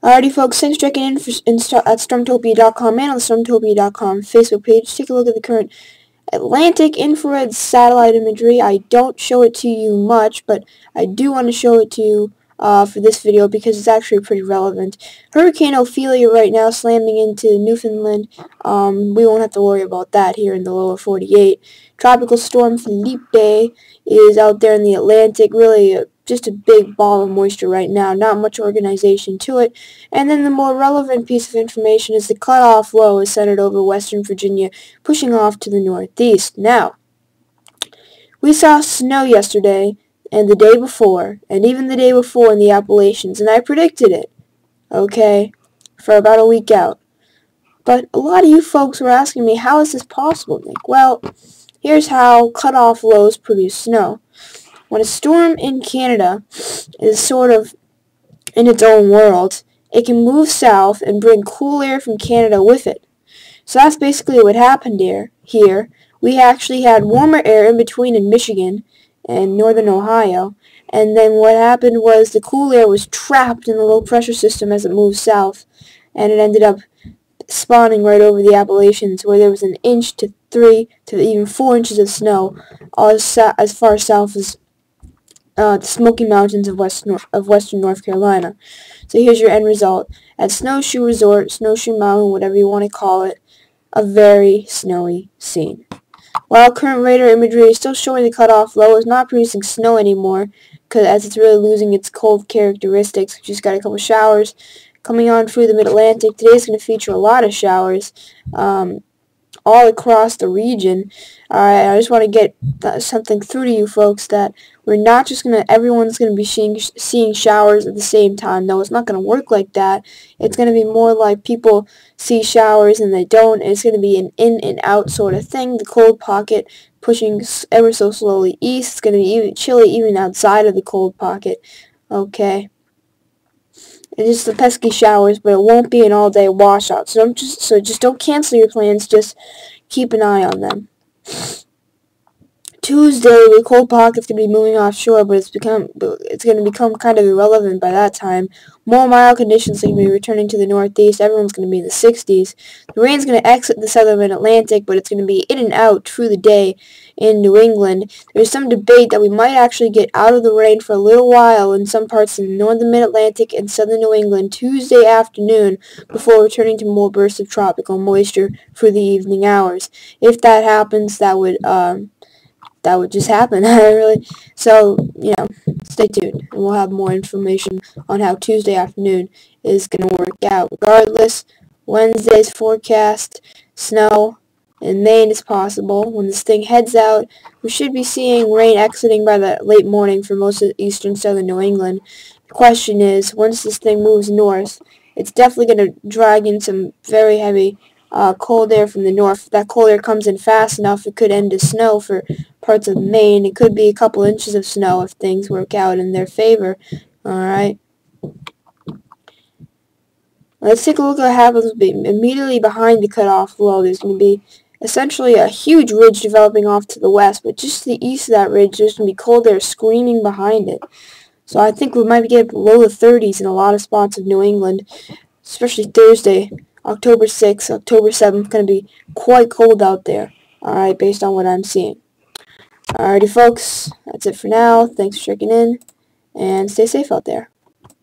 Alrighty folks, thanks for checking in at Stormtopia.com and on the Stormtopia.com Facebook page. Take a look at the current Atlantic infrared satellite imagery. I don't show it to you much, but I do want to show it to you for this video because it's actually pretty relevant. Hurricane Ophelia right now slamming into Newfoundland. We won't have to worry about that here in the lower 48. Tropical storm Felipe is out there in the Atlantic, really just a big ball of moisture right now, not much organization to it. And then the more relevant piece of information is the cutoff low is centered over Western Virginia, pushing off to the northeast. Now, we saw snow yesterday and the day before, and even the day before in the Appalachians, and I predicted it, okay, for about a week out. But a lot of you folks were asking me, how is this possible, Nick? Well, here's how cutoff lows produce snow. When a storm in Canada is sort of in its own world, it can move south and bring cool air from Canada with it. So that's basically what happened here. We actually had warmer air in between in Michigan and northern Ohio, and then what happened was the cool air was trapped in the low pressure system as it moved south, and it ended up spawning right over the Appalachians, where there was an inch to 3 to even 4 inches of snow, as far south as the Smoky Mountains of western North Carolina. So here's your end result. At Snowshoe Resort, Snowshoe Mountain, whatever you want to call it, a very snowy scene. While current radar imagery is still showing the cutoff low, it's not producing snow anymore, as it's really losing its cold characteristics. We just got a couple showers coming on through the Mid-Atlantic. Today's going to feature a lot of showers all across the region. I just want to get something through to you folks, that we're not just everyone's going to be seeing showers at the same time. No, it's not going to work like that. It's going to be more like people see showers and they don't. It's going to be an in and out sort of thing. The cold pocket pushing ever so slowly east. It's going to be even chilly even outside of the cold pocket. Okay. It's just the pesky showers, but it won't be an all-day washout. So just don't cancel your plans. Just keep an eye on them. Tuesday, the cold pocket's going to be moving offshore, but it's going to become kind of irrelevant by that time. More mild conditions are going to be returning to the northeast. Everyone's going to be in the 60s. The rain's going to exit the southern Mid-Atlantic, but it's going to be in and out through the day in New England. There's some debate that we might actually get out of the rain for a little while in some parts of the northern Mid-Atlantic and southern New England Tuesday afternoon before returning to more bursts of tropical moisture for the evening hours. If that happens, that would just happen. So, stay tuned, and we'll have more information on how Tuesday afternoon is going to work out. Regardless, Wednesday's forecast, snow in Maine is possible. When this thing heads out, we should be seeing rain exiting by the late morning for most of eastern southern New England. The question is, once this thing moves north, it's definitely going to drag in some very heavy cold air from the north. If that cold air comes in fast enough, it could end to snow for parts of Maine. It could be a couple inches of snow if things work out in their favor. Alright. Let's take a look at what happens immediately behind the cutoff low. There's going to be essentially a huge ridge developing off to the west, but just to the east of that ridge, there's going to be cold air screaming behind it. So I think we might get below the 30s in a lot of spots of New England, especially Thursday. October 6th, October 7th, going to be quite cold out there, alright, based on what I'm seeing. Alrighty folks, that's it for now. Thanks for checking in, and stay safe out there.